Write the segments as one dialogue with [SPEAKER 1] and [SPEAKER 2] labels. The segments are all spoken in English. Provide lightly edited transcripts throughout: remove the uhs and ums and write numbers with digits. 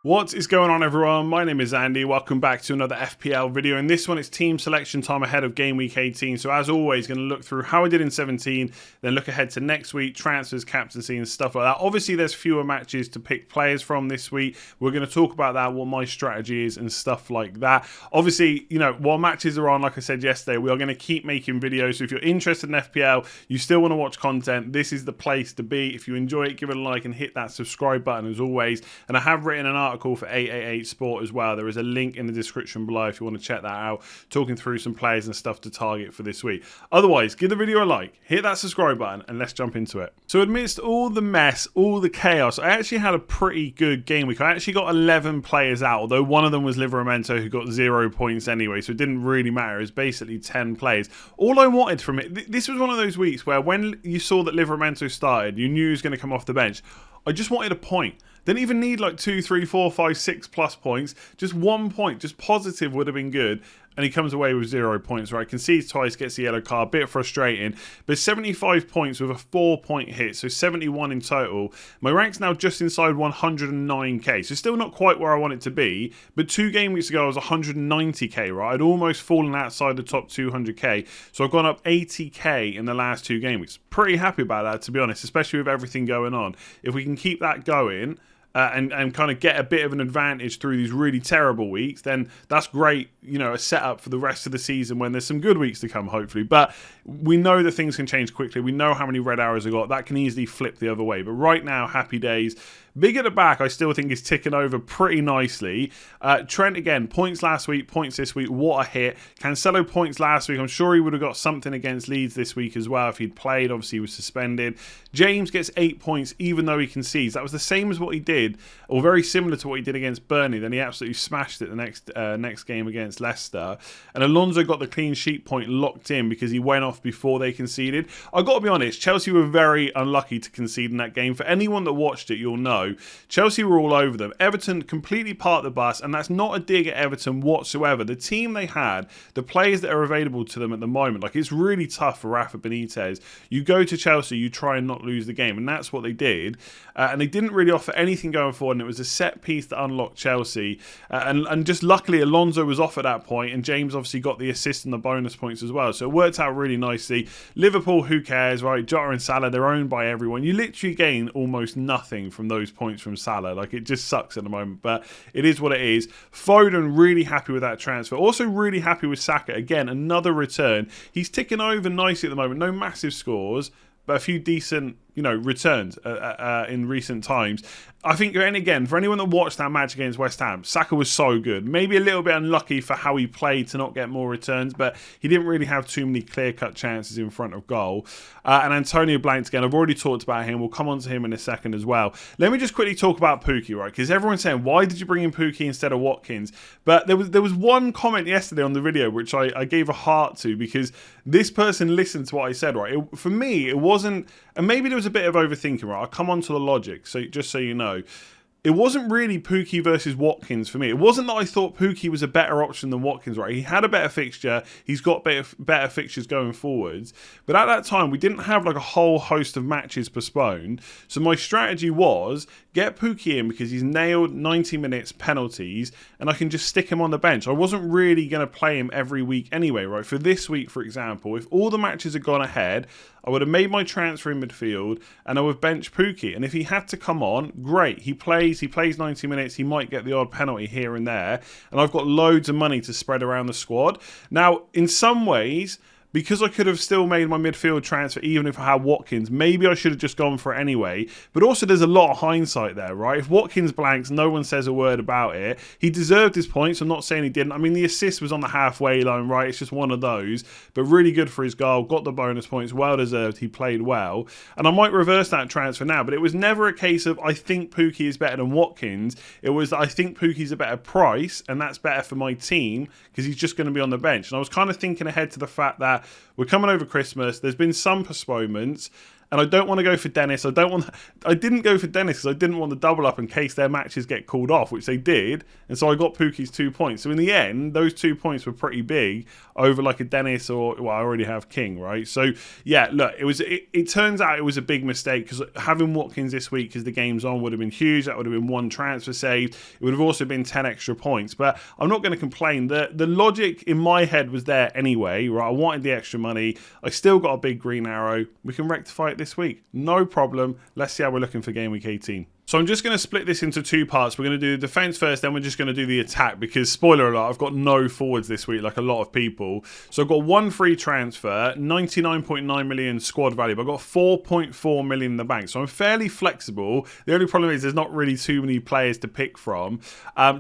[SPEAKER 1] What is going on, everyone? My name is Andy. Welcome back to another FPL video. In this one, it's team selection time ahead of game week 18. So as always, going to look through how I did in 17, then look ahead to next week, transfers, captaincy and stuff like that. Obviously, there's fewer matches to pick players from this week. We're going to talk about that, what my strategy is and stuff like that. Obviously, you know, while matches are on, like I said yesterday, we are going to keep making videos. So if you're interested in FPL, you still want to watch content, this is the place to be. If you enjoy it, give it a like and hit that subscribe button as always. And I have written an article for 888 Sport as well. There is a link in the description below if you want to check that out, talking through some players and stuff to target for this week. Otherwise, give the video a like, hit that subscribe button, and let's jump into it. So amidst all the mess, all the chaos, I actually had a pretty good game week. I actually got 11 players out, although one of them was Livramento, who got 0 points anyway, so it didn't really matter. It was basically 10 players. All I wanted from it, this was one of those weeks where when you saw that Livramento started, you knew he was going to come off the bench. I just wanted a point. Didn't even need like 2, 3, 4, 5, 6 plus points. Just 1 point, just positive would have been good. And he comes away with 0 points, right? Concedes twice, gets the yellow card, bit frustrating. But 75 points with a 4-point hit, so 71 in total. My rank's now just inside 109k, so still not quite where I want it to be. But 2 game weeks ago, I was 190k, right? I'd almost fallen outside the top 200k. So I've gone up 80k in the last 2 game weeks. Pretty happy about that, to be honest, especially with everything going on. If we can keep that going, and kind of get a bit of an advantage through these really terrible weeks, then that's great, you know, a setup for the rest of the season when there's some good weeks to come, hopefully. But we know that things can change quickly. We know how many red arrows I got. That can easily flip the other way. But right now, happy days. Big at the back, I still think is ticking over pretty nicely. Trent, again, points last week, points this week. What a hit. Cancelo points last week. I'm sure he would have got something against Leeds this week as well if he'd played. Obviously, he was suspended. James gets 8 points, even though he concedes. That was the same as what he did, or very similar to what he did against Burnley. Then he absolutely smashed it the next game against Leicester. And Alonso got the clean sheet point locked in because he went off before they conceded. I've got to be honest, Chelsea were very unlucky to concede in that game. For anyone that watched it, you'll know Chelsea were all over them. Everton completely parked the bus, and that's not a dig at Everton whatsoever. The team they had, the players that are available to them at the moment, like, it's really tough for Rafa Benitez. You go to Chelsea, you try and not lose the game, and that's what they did. And they didn't really offer anything going forward, and it was a set piece that unlocked Chelsea. And just luckily, Alonso was off at that point, and James obviously got the assist and the bonus points as well. So it worked out really nicely. Liverpool, who cares, right? Jota and Salah, they're owned by everyone. You literally gain almost nothing from those points from Salah. Like, it just sucks at the moment, but it is what it is. Foden, really happy with that transfer. Also really happy with Saka. Again, another return. He's ticking over nicely at the moment. No massive scores, but a few decent, you know, returns in recent times. I think, and again, for anyone that watched that match against West Ham, Saka was so good. Maybe a little bit unlucky for how he played to not get more returns, but he didn't really have too many clear-cut chances in front of goal. And Antonio blanked again. I've already talked about him. We'll come on to him in a second as well. Let me just quickly talk about Pukki, right? Because everyone's saying, why did you bring in Pukki instead of Watkins? But there was one comment yesterday on the video which I gave a heart to, because this person listened to what I said, right? For me, it wasn't, and maybe there was a bit of overthinking, right? I'll come on to the logic, so just so you know. It wasn't really Pukki versus Watkins for me. It wasn't that I thought Pukki was a better option than Watkins, right? He had a better fixture. He's got better fixtures going forwards. But at that time, we didn't have like a whole host of matches postponed. So my strategy was get Pukki in because he's nailed 90 minutes penalties and I can just stick him on the bench. I wasn't really going to play him every week anyway, right? For this week, for example, if all the matches had gone ahead, I would have made my transfer in midfield and I would bench Pukki. And if he had to come on, great. He plays 90 minutes. He might get the odd penalty here and there. And I've got loads of money to spread around the squad. Now, in some ways, because I could have still made my midfield transfer even if I had Watkins, maybe I should have just gone for it anyway. But also there's a lot of hindsight there, right? If Watkins blanks, no one says a word about it. He deserved his points. I'm not saying he didn't. I mean, the assist was on the halfway line, right? It's just one of those. But really good for his goal. Got the bonus points. Well deserved. He played well. And I might reverse that transfer now. But it was never a case of I think Pukki is better than Watkins. It was I think Pukki's a better price and that's better for my team because he's just going to be on the bench. And I was kind of thinking ahead to the fact that we're coming over Christmas. There's been some postponements. and I don't want to go for Dennis. I didn't go for Dennis because I didn't want the double up in case their matches get called off, which they did, and so I got Pookie's 2 points. So in the end, those 2 points were pretty big over like a Dennis or, well, I already have King, right? So yeah, look, it turns out it was a big mistake because having Watkins this week because the game's on would have been huge. That would have been 1 transfer saved. It would have also been 10 extra points, but I'm not going to complain. The logic in my head was there anyway, right? I wanted the extra money. I still got a big green arrow. We can rectify it this week. No problem. Let's see how we're looking for game week 18. So I'm just going to split this into 2 parts. We're going to do the defense first, then we're just going to do the attack because, spoiler alert, I've got no forwards this week like a lot of people. So I've got 1 free transfer, 99.9 million squad value, but I've got 4.4 million in the bank. So I'm fairly flexible. The only problem is there's not really too many players to pick from.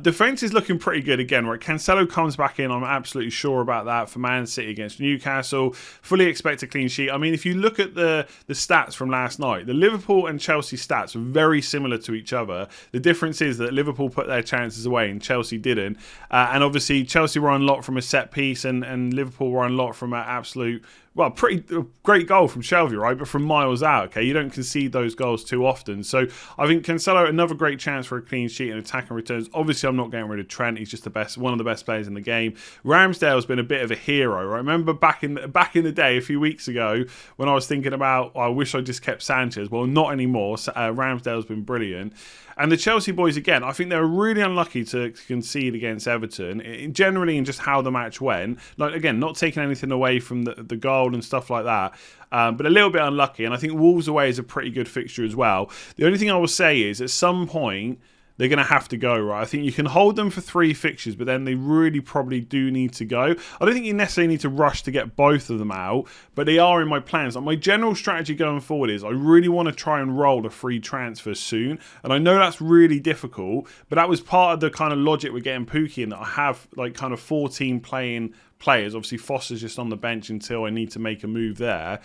[SPEAKER 1] Defense is looking pretty good again, right? Cancelo comes back in. I'm absolutely sure about that for Man City against Newcastle. Fully expect a clean sheet. I mean, if you look at the stats from last night, the Liverpool and Chelsea stats are very similar to each other. The difference is that Liverpool put their chances away and Chelsea didn't. And obviously Chelsea were unlocked from a set piece and Liverpool were unlocked from an absolute, well, pretty great goal from Shelvey, right? But from miles out, okay? You don't concede those goals too often. So I think Cancelo, another great chance for a clean sheet and attack and returns. Obviously, I'm not getting rid of Trent. He's just one of the best players in the game. Ramsdale's been a bit of a hero, right? Remember back in the day, a few weeks ago, when I was thinking about, I wish I just kept Sanchez. Well, not anymore. Ramsdale's been brilliant. And the Chelsea boys, again, I think they were really unlucky to concede against Everton, generally in just how the match went. Like, again, not taking anything away from the goal and stuff like that, but a little bit unlucky. And I think Wolves away is a pretty good fixture as well. The only thing I will say is, at some point, they're going to have to go, right? I think you can hold them for 3 fixtures, but then they really probably do need to go. I don't think you necessarily need to rush to get both of them out, but they are in my plans. Like, my general strategy going forward is I really want to try and roll a free transfer soon. And I know that's really difficult, but that was part of the kind of logic with getting Pookie in, that I have like kind of 14 playing players. Obviously, Foster's just on the bench until I need to make a move there.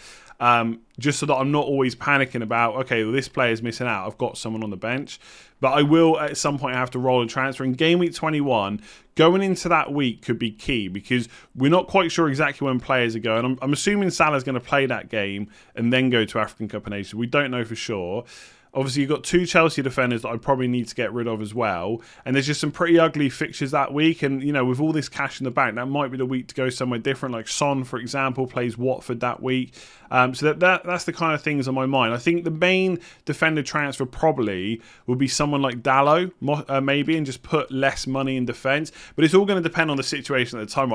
[SPEAKER 1] Just so that I'm not always panicking about, okay, well, this player's missing out. I've got someone on the bench. But I will, at some point, have to roll a transfer. In Game Week 21, going into that week could be key because we're not quite sure exactly when players are going. I'm assuming Salah's going to play that game and then go to African Cup of Nations. We don't know for sure. Obviously, you've got 2 Chelsea defenders that I probably need to get rid of as well. And there's just some pretty ugly fixtures that week. And, you know, with all this cash in the bank, that might be the week to go somewhere different. Like Son, for example, plays Watford that week. So that's the kind of things on my mind. I think the main defender transfer probably would be someone like Dalot, maybe, and just put less money in defence. But it's all going to depend on the situation at the time.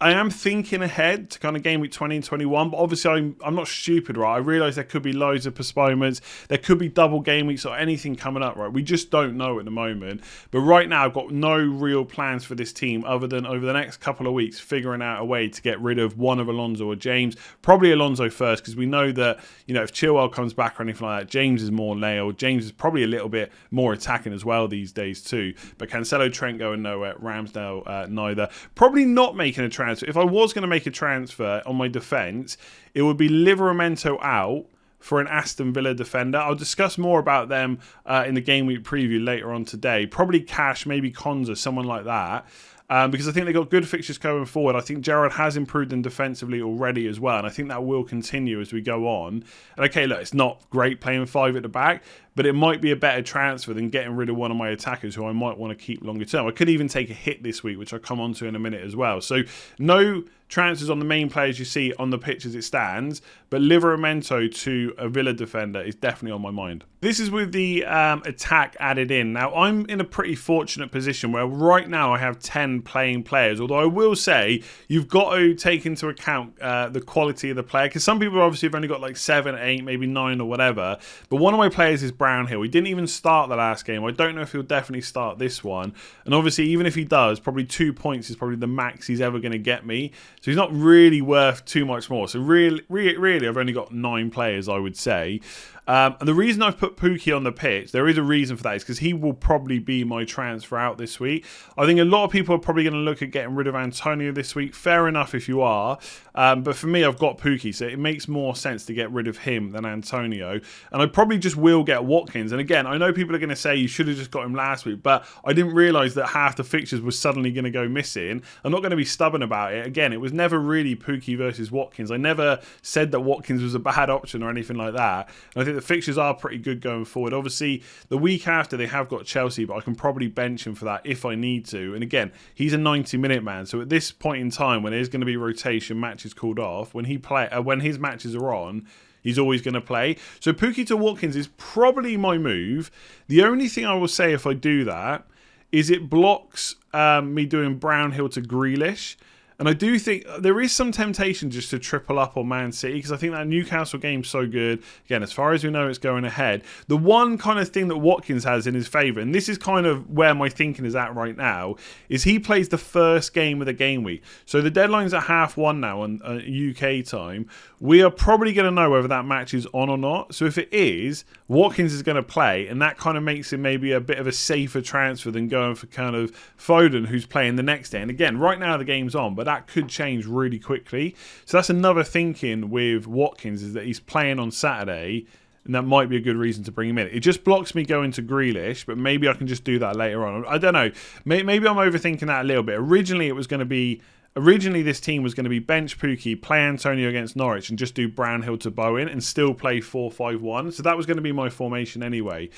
[SPEAKER 1] I am thinking ahead to kind of Game Week 20 and 21, but obviously I'm not stupid, right? I realise there could be loads of postponements. There could be double game weeks or anything coming up, right? We just don't know at the moment. But right now, I've got no real plans for this team other than over the next couple of weeks figuring out a way to get rid of one of Alonso or James. Probably Alonso first, because we know that, you know, if Chilwell comes back or anything like that, James is more nailed. James is probably a little bit more attacking as well these days too. But Cancelo, Trent going nowhere. Ramsdale, neither. Probably not making a transfer. If I was going to make a transfer on my defence, it would be Livramento out for an Aston Villa defender. I'll discuss more about them in the Game Week preview later on today. Probably Cash, maybe Konza, someone like that. Because I think they've got good fixtures going forward. I think Gerrard has improved them defensively already as well, and I think that will continue as we go on. And okay, look, it's not great playing 5 at the back, but it might be a better transfer than getting rid of one of my attackers who I might want to keep longer term. I could even take a hit this week, which I'll come on to in a minute as well. So no transfers on the main players you see on the pitch as it stands, but Livramento to a Villa defender is definitely on my mind. This is with the attack added in. Now, I'm in a pretty fortunate position where right now I have 10 playing players, although I will say you've got to take into account the quality of the player, because some people obviously have only got like 7, 8, maybe 9 or whatever, but one of my players is Brownhill. He didn't even start the last game. I don't know if he'll definitely start this one, and obviously even if he does, probably 2 points is probably the max he's ever going to get me, so he's not really worth too much more. So really I've only got 9 players, I would say. And the reason I've put Pookie on the pitch, there is a reason for that, is because he will probably be my transfer out this week. I think a lot of people are probably going to look at getting rid of Antonio this week. Fair enough if you are. But for me, I've got Pookie, so it makes more sense to get rid of him than Antonio. And I probably just will get Watkins. And again, I know people are going to say you should have just got him last week, but I didn't realise that half the fixtures was suddenly going to go missing. I'm not going to be stubborn about it. Again, it was never really Pukki versus Watkins. I never said that Watkins was a bad option or anything like that. And I think the fixtures are pretty good going forward. Obviously, the week after they have got Chelsea, but I can probably bench him for that if I need to. And again, he's a 90-minute man. So at this point in time, when there's going to be rotation, matches called off, when his matches are on, he's always going to play. So Pukki to Watkins is probably my move. The only thing I will say if I do that is it blocks me doing Brownhill to Grealish. And I do think there is some temptation just to triple up on Man City because I think that Newcastle game's so good. Again, as far as we know, it's going ahead. The one kind of thing that Watkins has in his favour, and this is kind of where my thinking is at right now, is he plays the first game of the game week. So the deadline's at 1:30 now on UK time. We are probably going to know whether that match is on or not. So if it is, Watkins is going to play, and that kind of makes him maybe a bit of a safer transfer than going for kind of Foden, who's playing the next day. And again, right now the game's on, but that could change really quickly. So that's another thinking with Watkins, is that he's playing on Saturday, and that might be a good reason to bring him in. It just blocks me going to Grealish, but maybe I can just do that later on. I don't know. Maybe I'm overthinking that a little bit. Originally, this team was going to be bench Pukki, play Antonio against Norwich, and just do Brownhill to Bowen and still play 4-5-1. So that was going to be my formation anyway.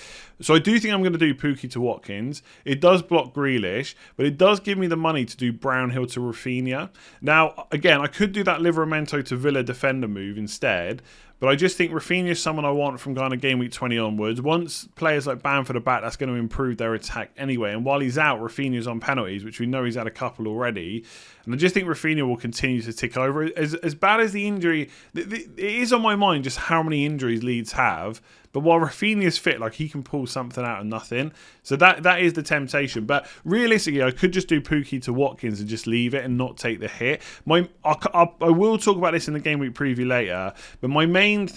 [SPEAKER 1] So I do think I'm going to do Pukki to Watkins. It does block Grealish, but it does give me the money to do Brownhill to Rafinha. Now, again, I could do that Livramento to Villa defender move instead, but I just think Rafinha is someone I want from kind of game week 20 onwards. Once players like Bamford are back, that's going to improve their attack anyway. And while he's out, Rafinha's on penalties, which we know he's had a couple already. And I just think Rafinha will continue to tick over. As bad as the injury, it is on my mind just how many injuries Leeds have. But while Rafinha's fit, like, he can pull something out of nothing. So that is the temptation. But realistically, I could just do Pukki to Watkins and just leave it and not take the hit. I will talk about this in the game week preview later. But my main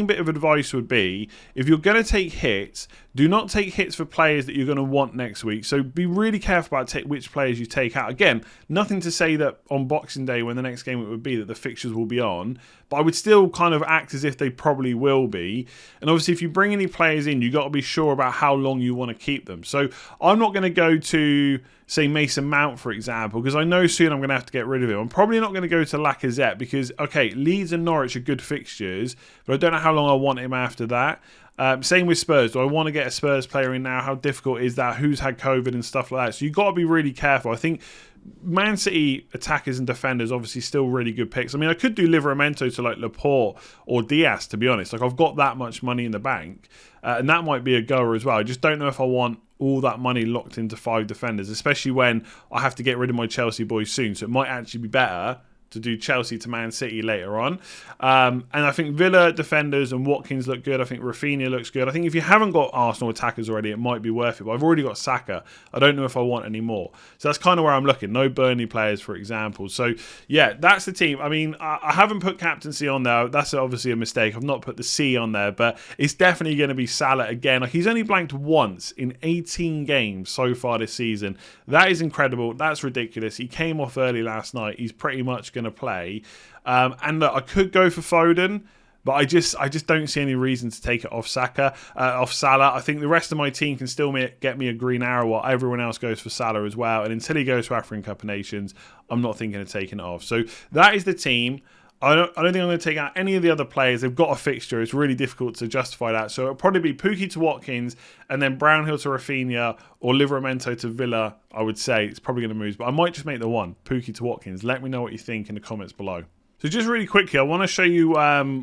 [SPEAKER 1] bit of advice would be, if you're going to take hits, do not take hits for players that you're going to want next week. So be really careful about which players you take out. Again, nothing to say that on Boxing Day, when the next game week would be, that the fixtures will be on. But I would still kind of act as if they probably will be. And obviously, if you bring any players in, you've got to be sure about how long you want to keep them. So I'm not going to go to, say, Mason Mount, for example, because I know soon I'm going to have to get rid of him. I'm probably not going to go to Lacazette because, okay, Leeds and Norwich are good fixtures, but I don't know how long I want him after that. Same with Spurs. Do I want to get a Spurs player in now? How difficult is that? Who's had COVID and stuff like that? So you've got to be really careful. I think Man City attackers and defenders obviously still really good picks. I mean, I could do Livramento to like Laporte or Diaz, to be honest. Like, I've got that much money in the bank, and that might be a goer as well. I just don't know if I want all that money locked into 5 defenders, especially when I have to get rid of my Chelsea boys soon. So it might actually be better to do Chelsea to Man City later on. And I think Villa defenders and Watkins look good. I think Rafinha looks good. I think if you haven't got Arsenal attackers already, it might be worth it. But I've already got Saka. I don't know if I want any more. So that's kind of where I'm looking. No Burnley players, for example. So, yeah, that's the team. I mean, I haven't put captaincy on there. That's obviously a mistake. I've not put the C on there. But it's definitely going to be Salah again. Like, he's only blanked once in 18 games so far this season. That is incredible. That's ridiculous. He came off early last night. He's pretty much going to play. And look, I could go for Foden, but I just don't see any reason to take it off Salah. I think the rest of my team can still get me a green arrow while everyone else goes for Salah as well. And until he goes to African Cup of Nations, I'm not thinking of taking it off. So that is the team. I don't think I'm going to take out any of the other players. They've got a fixture. It's really difficult to justify that. So it'll probably be Pukki to Watkins and then Brownhill to Rafinha or Livramento to Villa, I would say. It's probably going to move. But I might just make the one, Pukki to Watkins. Let me know what you think in the comments below. So just really quickly, I want to show you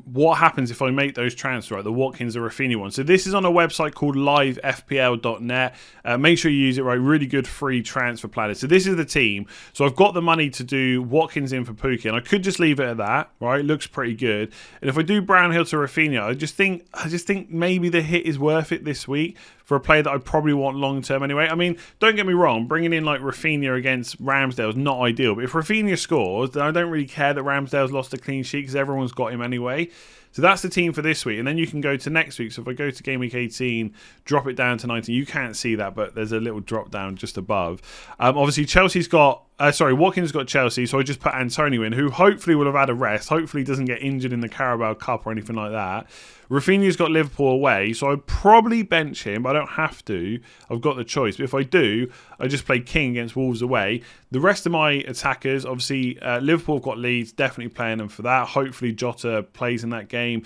[SPEAKER 1] what happens if I make those transfers, right? The Watkins or Rafinha one. So this is on a website called livefpl.net. Make sure you use it, right? Really good free transfer planner. So this is the team. So I've got the money to do Watkins in for Pukki, and I could just leave it at that, right? It looks pretty good. And if I do Brownhill to Rafinha, I just think maybe the hit is worth it this week for a player that I probably want long term anyway. I mean, don't get me wrong, bringing in like Rafinha against Ramsdale is not ideal. But if Rafinha scores, then I don't really care that Ramsdale's lost a clean sheet because everyone's got him anyway. So that's the team for this week. And then you can go to next week. So if I go to Game Week 18, drop it down to 19, you can't see that, but there's a little drop down just above. Obviously, Chelsea's got... Watkins has got Chelsea, so I just put Antonio in, who hopefully will have had a rest. Hopefully doesn't get injured in the Carabao Cup or anything like that. Rafinha's got Liverpool away, so I'd probably bench him, but I don't have to. I've got the choice. But if I do, I just play King against Wolves away. The rest of my attackers, obviously, Liverpool have got Leeds, definitely playing them for that. Hopefully Jota plays in that game.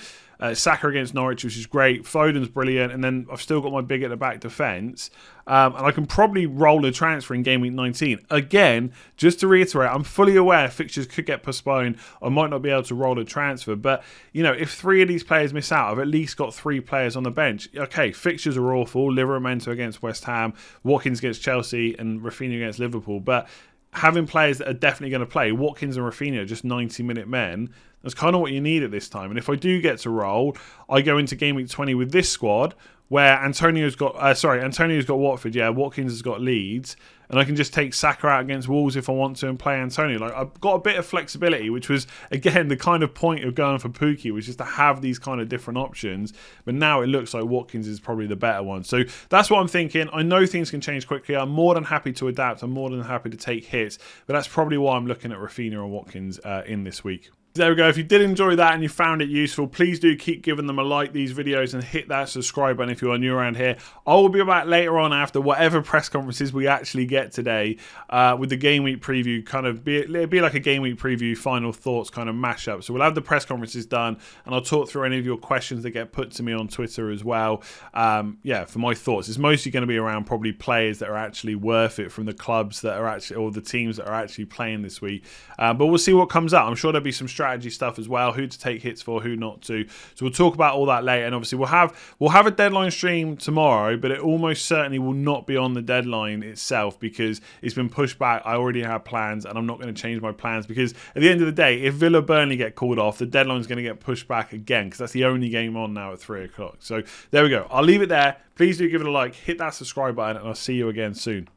[SPEAKER 1] Saka against Norwich, which is great. Foden's brilliant. And then I've still got my big at the back defence. And I can probably roll a transfer in Game Week 19. Again, just to reiterate, I'm fully aware fixtures could get postponed. I might not be able to roll a transfer. But, you know, if 3 of these players miss out, I've at least got 3 players on the bench. Okay, fixtures are awful. Livramento against West Ham, Watkins against Chelsea, and Rafinha against Liverpool. But having players that are definitely going to play, Watkins and Rafinha, just 90-minute men, that's kind of what you need at this time. And if I do get to roll, I go into Game Week 20 with this squad where Antonio's got Watford, Watkins has got Leeds, and I can just take Saka out against Wolves if I want to and play Antonio. Like, I've got a bit of flexibility, which was, again, the kind of point of going for Pookie, was just to have these kind of different options. But now it looks like Watkins is probably the better one. So that's what I'm thinking. I know things can change quickly. I'm more than happy to adapt. I'm more than happy to take hits. But that's probably why I'm looking at Rafinha or Watkins in this week. There we go. If you did enjoy that and you found it useful, please do keep giving them a like, these videos, and hit that subscribe button if you are new around here. I will be back later on after whatever press conferences we actually get today with the Game Week preview. It'll be like a Game Week preview, final thoughts kind of mashup. So we'll have the press conferences done, and I'll talk through any of your questions that get put to me on Twitter as well. For my thoughts, it's mostly going to be around probably players that are actually worth it from the clubs that are actually, or the teams that are actually playing this week. But we'll see what comes up. I'm sure there'll be some strategy stuff as well, who to take hits for, who not to. So we'll talk about all that later, and obviously we'll have a deadline stream tomorrow, but it almost certainly will not be on the deadline itself because it's been pushed back. I already have plans, and I'm not going to change my plans because at the end of the day, if Villa Burnley get called off, the deadline's going to get pushed back again because that's the only game on now at 3 o'clock. So there we go. I'll leave it there. Please do give it a like, hit that subscribe button, and I'll see you again soon.